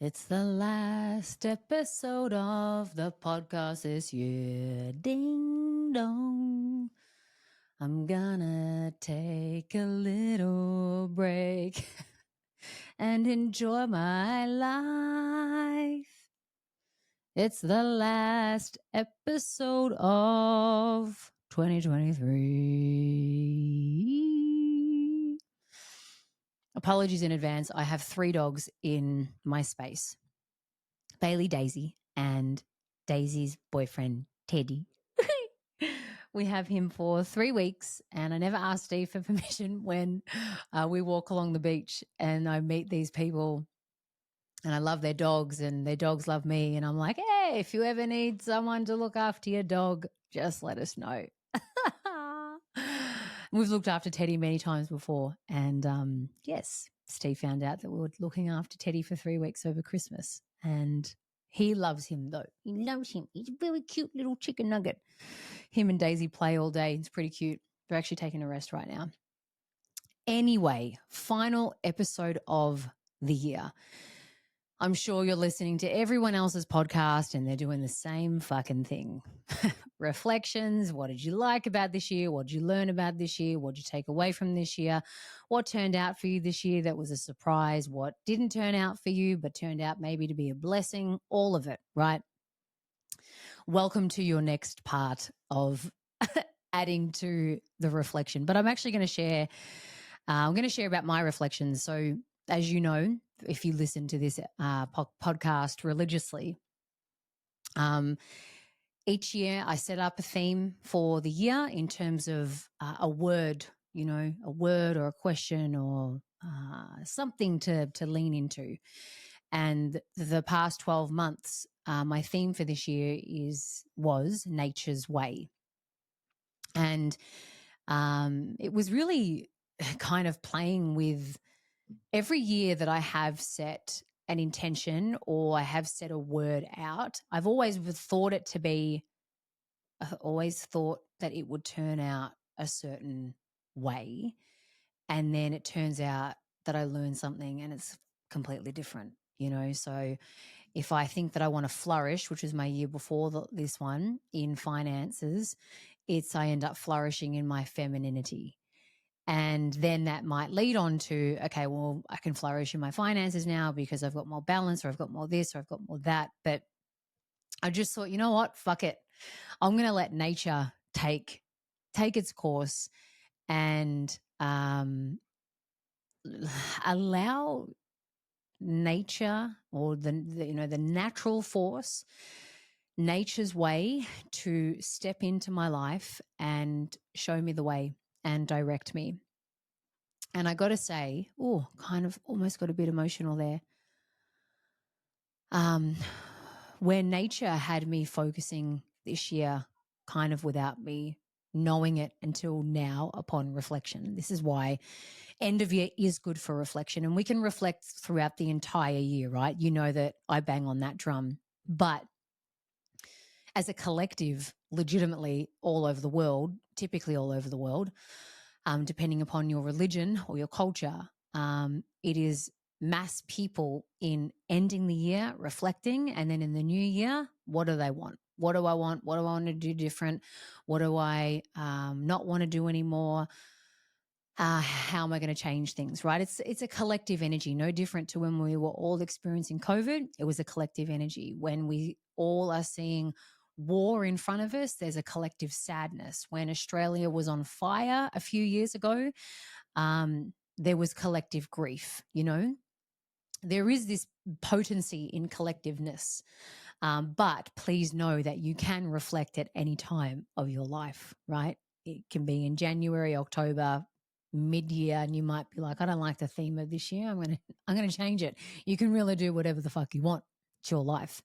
It's the last episode of the podcast this year. Ding dong. I'm gonna take a little break and enjoy my life. It's the last episode of 2023. Apologies in advance. I have 3 dogs in my space. Bailey, Daisy, and Daisy's boyfriend, Teddy. We have him for 3 weeks, and I never asked Steve for permission when we walk along the beach and I meet these people, and I love their dogs and their dogs love me. And I'm like, hey, if you ever need someone to look after your dog, just let us know. We've looked after Teddy many times before. And yes, Steve found out that we were looking after Teddy for 3 weeks over Christmas. And he loves him, though. He loves him. He's a very cute little chicken nugget. Him and Daisy play all day. It's pretty cute. They're actually taking a rest right now. Anyway, final episode of the year. I'm sure you're listening to everyone else's podcast and they're doing the same fucking thing. Reflections. What did you like about this year? What did you learn about this year? What did you take away from this year? What turned out for you this year that was a surprise? What didn't turn out for you but turned out maybe to be a blessing? All of it, right? Welcome to your next part of adding to the reflection. But I'm actually going to share, about my reflections. So as you know, if you listen to this podcast religiously, each year I set up a theme for the year in terms of a word, a word or a question or something to lean into. And the past 12 months, my theme for this year was nature's way. And it was really kind of playing with every year that I have set an intention or I have set a word out. I've always thought that it would turn out a certain way. And then it turns out that I learn something and it's completely different, So if I think that I want to flourish, which was my year before this one in finances, I end up flourishing in my femininity. And then that might lead on to, okay, well, I can flourish in my finances now because I've got more balance or I've got more this or I've got more that. But I just thought, you know what? Fuck it. I'm going to let nature take its course and allow nature or the natural force, nature's way to step into my life and show me the way and direct me. And I got to say, kind of almost got a bit emotional there. Where nature had me focusing this year kind of without me knowing it until now upon reflection. This is why end of year is good for reflection, and we can reflect throughout the entire year, right? You know that I bang on that drum. But as a collective, legitimately all over the world, typically all over the world, depending upon your religion or your culture, it is mass people in ending the year, reflecting, and then in the new year, what do they want? What do I want? What do I want to do different? What do I not want to do anymore? How am I going to change things, right? It's a collective energy, no different to when we were all experiencing COVID. It was a collective energy. When we all are seeing war in front of us, there's a collective sadness. When Australia was on fire a few years ago, there was collective grief, There is this potency in collectiveness, but please know that you can reflect at any time of your life, right? It can be in January, October, mid-year, and you might be like, I don't like the theme of this year. I'm gonna change it. You can really do whatever the fuck you want. It's your life.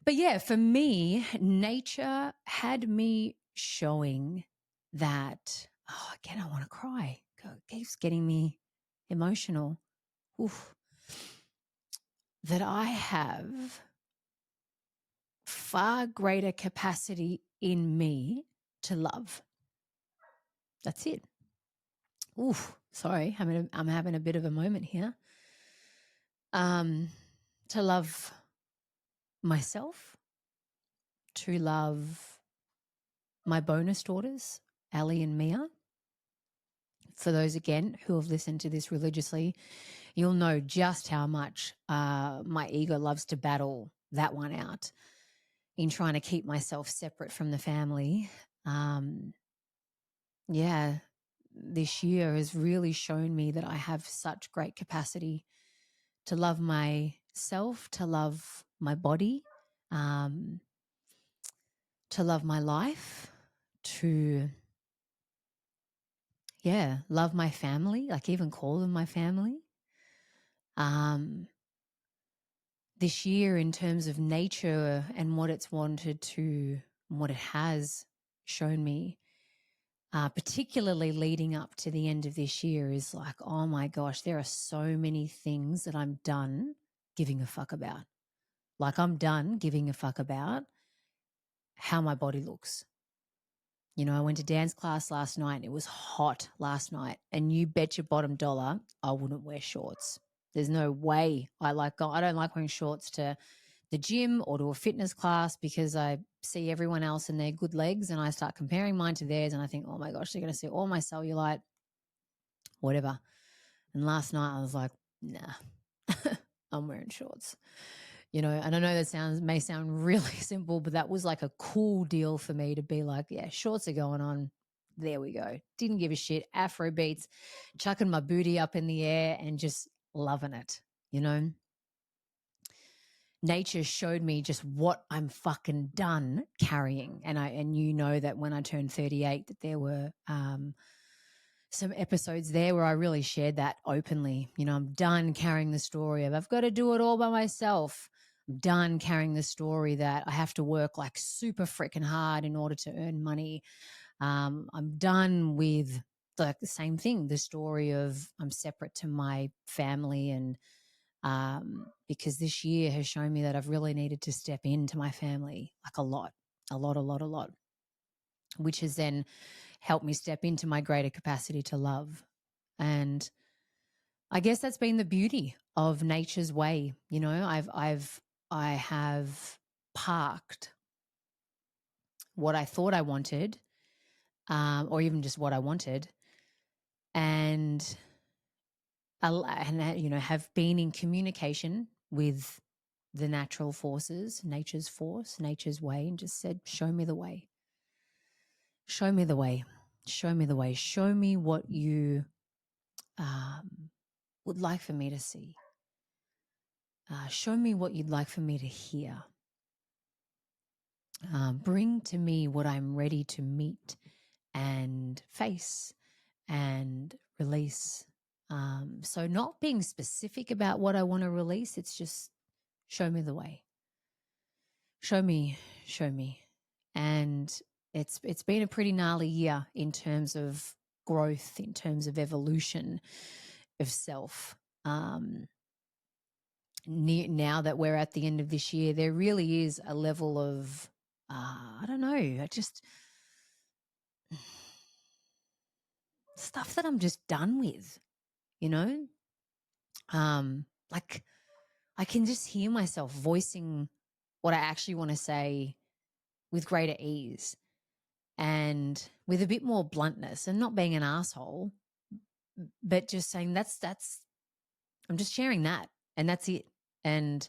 But yeah, for me, nature had me showing that, again, I want to cry. It keeps getting me emotional. Oof. That I have far greater capacity in me to love. That's it. Oof, sorry, I'm having a bit of a moment here. um, to love myself, to love my bonus daughters, Ali and Mia. For those, again, who have listened to this religiously, you'll know just how much my ego loves to battle that one out in trying to keep myself separate from the family. Um, yeah, this year has really shown me that I have such great capacity to love myself, to love my body, um, to love my life, to, yeah, love my family, like even call them my family. Um, this year, in terms of nature and what it's wanted to, what it has shown me, particularly leading up to the end of this year, is like, oh my gosh, there are so many things that I'm done giving a fuck about. Like, I'm done giving a fuck about how my body looks. You know, I went to dance class last night. It was hot last night. And you bet your bottom dollar I wouldn't wear shorts. There's no way I don't like wearing shorts to the gym or to a fitness class because I see everyone else and their good legs and I start comparing mine to theirs and I think, oh my gosh, they're going to see all my cellulite, whatever. And last night I was like, nah, I'm wearing shorts. You know, and I know that may sound really simple, but that was like a cool deal for me to be like, yeah, shorts are going on. There we go. Didn't give a shit. Afro beats, chucking my booty up in the air and just loving it, you know. Nature showed me just what I'm fucking done carrying. And you know that when I turned 38 that there were some episodes there where I really shared that openly. You know, I'm done carrying the story of I've got to do it all by myself. I'm done carrying the story that I have to work like super freaking hard in order to earn money. I'm done with like the same thing, the story of I'm separate to my family and because this year has shown me that I've really needed to step into my family like a lot, which has then helped me step into my greater capacity to love. And I guess that's been the beauty of nature's way. You know, I have parked what I thought I wanted, or even just what I wanted, and you know, have been in communication with the natural forces, nature's force, nature's way, and just said, show me the way. Show me the way. Show me the way. Show me what you would like for me to see. Show me what you'd like for me to hear. Bring to me what I'm ready to meet and face and release. So, not being specific about what I want to release, it's just show me the way. Show me, show me. And it's been a pretty gnarly year in terms of growth, in terms of evolution of self. Now that we're at the end of this year, there really is a level of I don't know, I just stuff that I'm just done with, you know? Like I can just hear myself voicing what I actually want to say with greater ease and with a bit more bluntness and not being an asshole, but just saying that's I'm just sharing that and that's it. And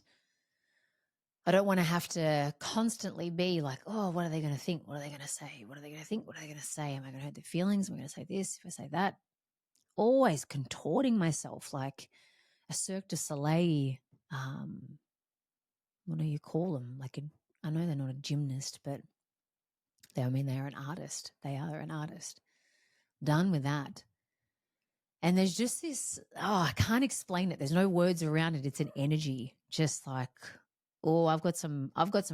I don't want to have to constantly be like, oh, what are they going to think? What are they going to say? What are they going to think? What are they going to say? Am I going to hurt their feelings? Am I going to say this? If I say that? Always contorting myself like a Cirque du Soleil. What do you call them? I know they're not a gymnast, but they are an artist. They are an artist. Done with that. And there's just this, I can't explain it. There's no words around it. It's an energy. Just like, oh, I've got some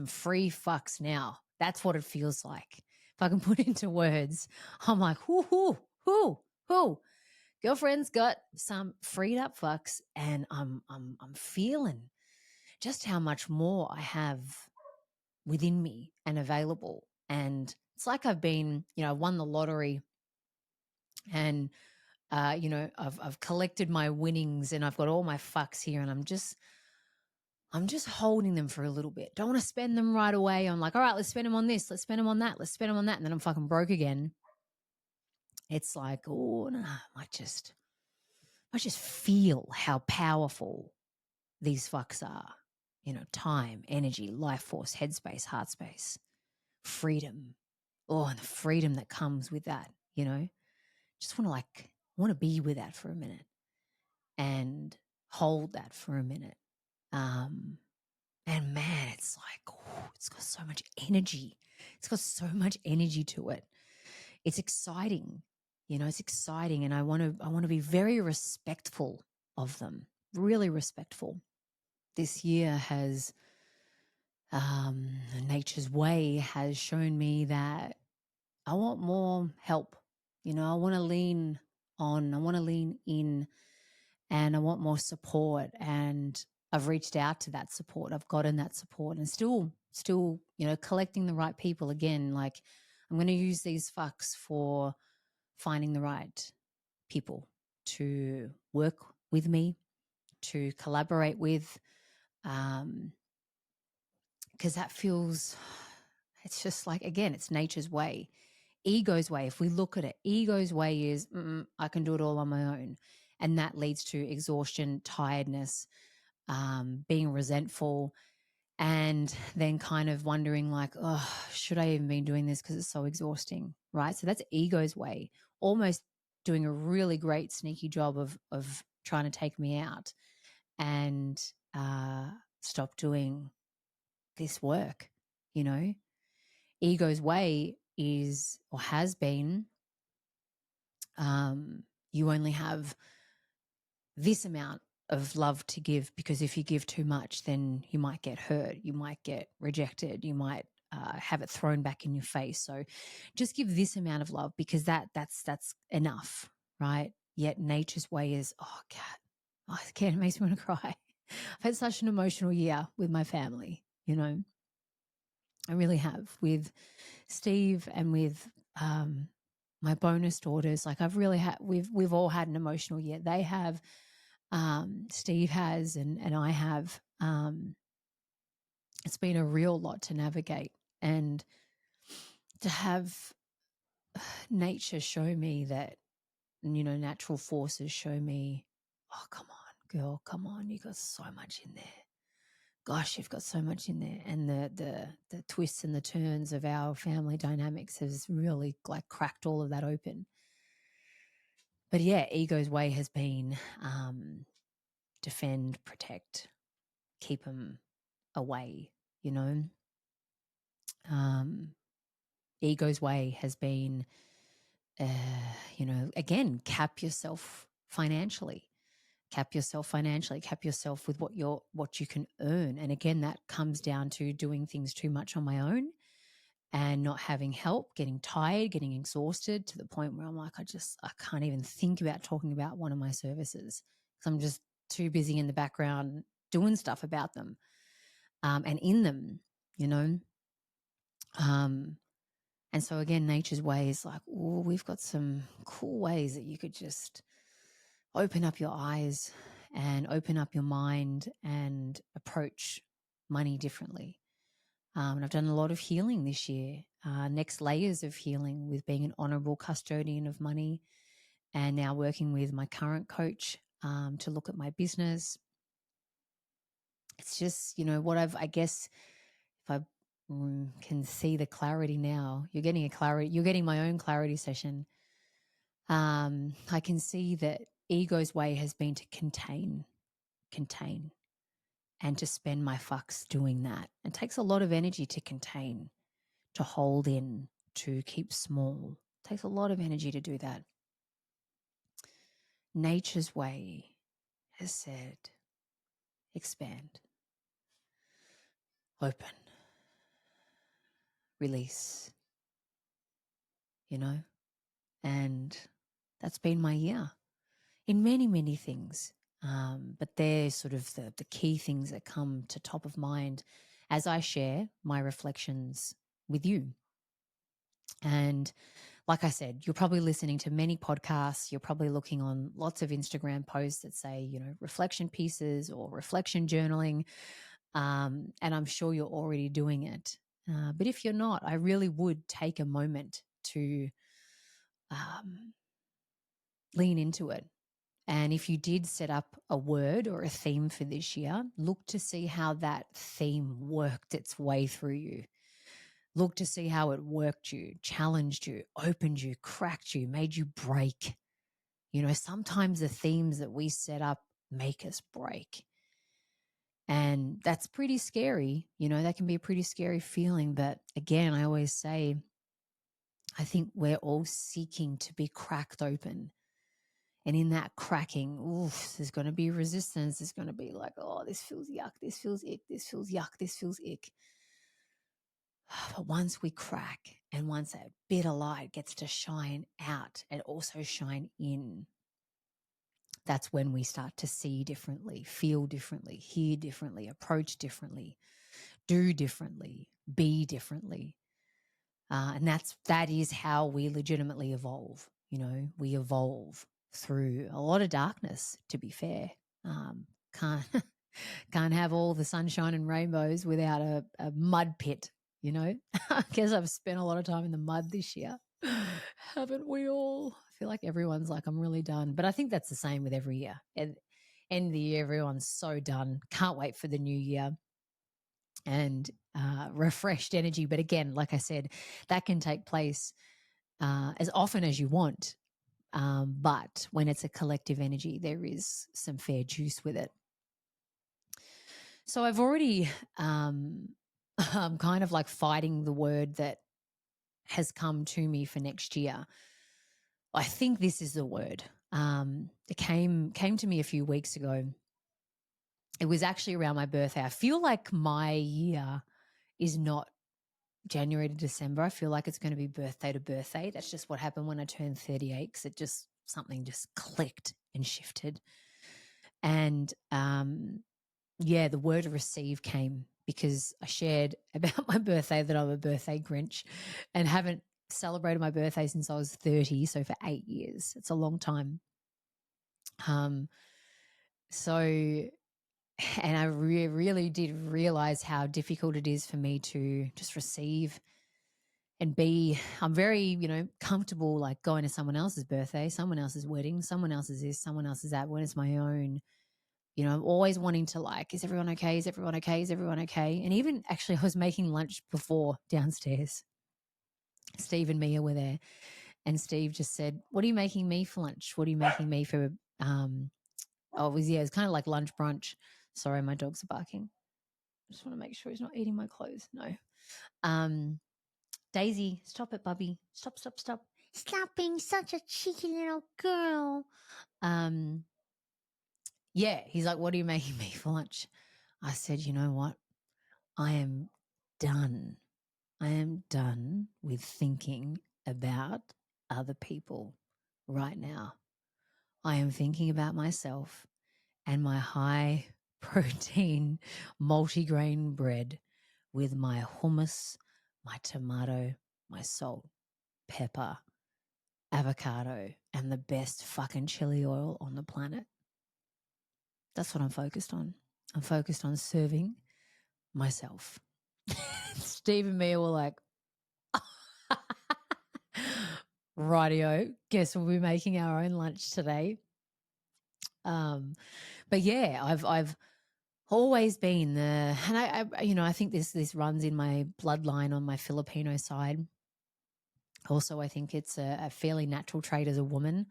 free fucks now. That's what it feels like. If I can put it into words, I'm like, whoo. Girlfriend's got some freed up fucks, and I'm feeling just how much more I have within me and available. And it's like I've been, you know, I won the lottery and I've collected my winnings and I've got all my fucks here, and I'm just holding them for a little bit. Don't want to spend them right away. I'm like, all right, let's spend them on this, let's spend them on that, let's spend them on that, and then I'm fucking broke again. It's like, oh no, I just feel how powerful these fucks are. Time, energy, life force, headspace, heart space, freedom. Oh, and the freedom that comes with that, just want to be with that for a minute and hold that for a minute. And man, it's like, it's got so much energy. It's got so much energy to it. It's exciting. It's exciting. And I want to be very respectful of them, really respectful. This year has, nature's way has shown me that I want more help. I want to lean on, I want to lean in, and I want more support. And I've reached out to that support. I've gotten that support, and still, collecting the right people again. Like, I'm going to use these fucks for finding the right people to work with me, to collaborate with, because that feels, it's just like, again, it's nature's way. Ego's way, if we look at it, ego's way is, I can do it all on my own. And that leads to exhaustion, tiredness, being resentful, and then kind of wondering like, oh, should I even be doing this because it's so exhausting, right? So that's ego's way, almost doing a really great sneaky job of trying to take me out and stop doing this work. Ego's way is, or has been, you only have this amount of love to give, because if you give too much, then you might get hurt, you might get rejected, you might have it thrown back in your face. So just give this amount of love, because that's enough, right? Yet nature's way is, oh God, again, it makes me want to cry. I've had such an emotional year with my family, I really have, with Steve and with my bonus daughters. Like, I've really had, we've all had an emotional year. They have, Steve has, and I have. It's been a real lot to navigate, and to have nature show me that, natural forces show me, oh, come on, girl, come on, you got so much in there. Gosh, you've got so much in there. And the twists and the turns of our family dynamics has really like cracked all of that open. But yeah, ego's way has been defend, protect, keep them away, Ego's way has been, again, cap yourself financially. Cap yourself financially, cap yourself with what you can earn. And again, that comes down to doing things too much on my own and not having help, getting tired, getting exhausted, to the point where I'm like, I can't even think about talking about one of my services, because I'm just too busy in the background doing stuff about them, and in them, you know. And so again, nature's way is like, oh, we've got some cool ways that you could just open up your eyes and open up your mind and approach money differently. And I've done a lot of healing this year, next layers of healing, with being an honorable custodian of money, and now working with my current coach to look at my business. It's just, I guess, if I can see the clarity now, you're getting my own clarity session. I can see that ego's way has been to contain, and to spend my fucks doing that. It takes a lot of energy to contain, to hold in, to keep small. It takes a lot of energy to do that. Nature's way has said, expand, open, release, and that's been my year in many, many things. But they're sort of the key things that come to top of mind as I share my reflections with you. And like I said, you're probably listening to many podcasts. You're probably looking on lots of Instagram posts that say, reflection pieces or reflection journaling. And I'm sure you're already doing it. But if you're not, I really would take a moment to um, lean into it. And if you did set up a word or a theme for this year, look to see how that theme worked its way through you. Look to see how it worked you, challenged you, opened you, cracked you, made you break. Sometimes the themes that we set up make us break. And that's pretty scary. That can be a pretty scary feeling. But again, I always say, I think we're all seeking to be cracked open. And in that cracking, there's going to be resistance. There's going to be like, oh, this feels yuck. This feels ick. This feels yuck. This feels ick. But once we crack and once that bit of light gets to shine out and also shine in, that's when we start to see differently, feel differently, hear differently, approach differently, do differently, be differently. And that is how we legitimately evolve. We evolve through a lot of darkness, to be fair. Can't can't have all the sunshine and rainbows without a mud pit, I guess I've spent a lot of time in the mud this year. Haven't we all? I feel like everyone's like, I'm really done. But I think that's the same with every year. End of the year, everyone's so done. Can't wait for the new year and refreshed energy. But again, like I said, that can take place as often as you want. But when it's a collective energy, there is some fair juice with it. So I've already, I'm kind of like fighting the word that has come to me for next year. I think this is the word. It came to me a few weeks ago. It was actually around my birthday. I feel like my year is not January to December. I feel like it's going to be birthday to birthday. That's just what happened when I turned 38 because something just clicked and shifted. And the word receive came because I shared about my birthday that I'm a birthday Grinch and haven't celebrated my birthday since I was 30. So for 8 years, it's a long time. So, and I really did realize how difficult it is for me to just receive and be, I'm very, comfortable like going to someone else's birthday, someone else's wedding, someone else's this, someone else's that. When it's my own, I'm always wanting to like, is everyone okay? Is everyone okay? Is everyone okay? And even actually I was making lunch before downstairs. Steve and Mia were there and Steve just said, what are you making me for lunch? What are you making me for, it was kind of like lunch brunch. Sorry, my dogs are barking. I just want to make sure he's not eating my clothes. No. Daisy, stop it, Bubby. Stop. Stop being such a cheeky little girl. He's like, what are you making me for lunch? I said, you know what? I am done. I am done with thinking about other people right now. I am thinking about myself and my high protein multigrain bread with my hummus, my tomato, my salt, pepper, avocado, and the best fucking chili oil on the planet. That's what I'm focused on. I'm focused on serving myself. Steve and Mia were like, rightio, guess we'll be making our own lunch today. But yeah, I've always been the, and I think this runs in my bloodline on my Filipino side. Also, I think it's a fairly natural trait as a woman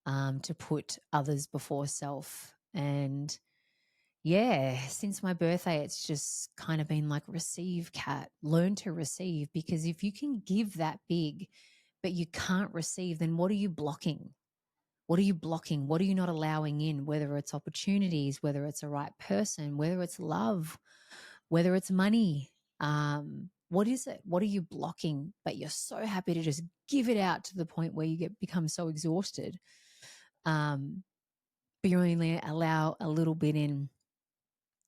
to put others before self. And yeah, since my birthday, it's just kind of been like receive, Kat, learn to receive, because if you can give that big, but you can't receive, then what are you blocking? What are you blocking? What are you not allowing in? Whether it's opportunities, whether it's a right person, whether it's love, whether it's money. What is it? What are you blocking? But you're so happy to just give it out to the point where you become so exhausted. But you only allow a little bit in.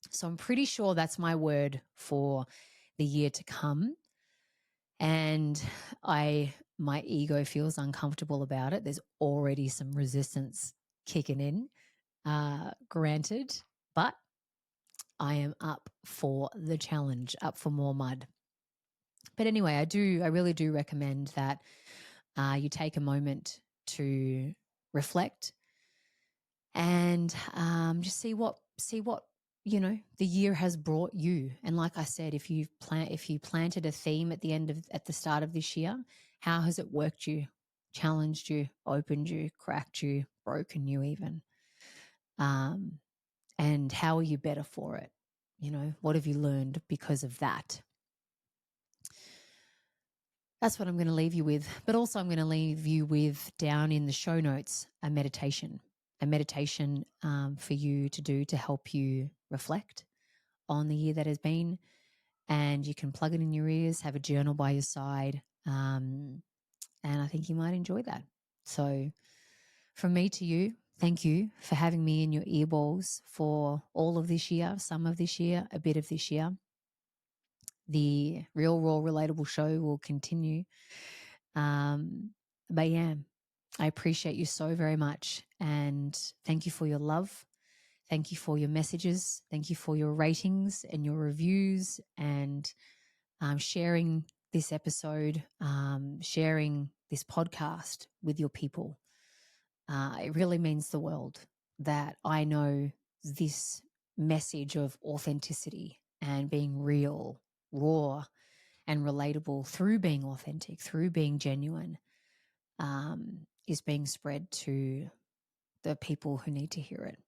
So I'm pretty sure that's my word for the year to come. And I my ego feels uncomfortable about it. There's already some resistance kicking in, granted, but I am up for the challenge, up for more mud. But anyway, I really do recommend that you take a moment to reflect and just see what the year has brought you. And like I said, if you planted a theme at the start of this year, how has it worked you, challenged you, opened you, cracked you, broken you even? And how are you better for it? What have you learned because of that? That's what I'm going to leave you with. But also, I'm going to leave you with, down in the show notes, a meditation for you to do to help you reflect on the year that has been. And you can plug it in your ears, have a journal by your side. And I think you might enjoy that. So from me to you, thank you for having me in your earballs for all of this year, some of this year, a bit of this year. The Real Raw Relatable show will continue. But yeah, I appreciate you so very much. And thank you for your love. Thank you for your messages. Thank you for your ratings and your reviews, and sharing this episode, sharing this podcast with your people. It really means the world that I know this message of authenticity and being real, raw, and relatable through being authentic, through being genuine, is being spread to the people who need to hear it.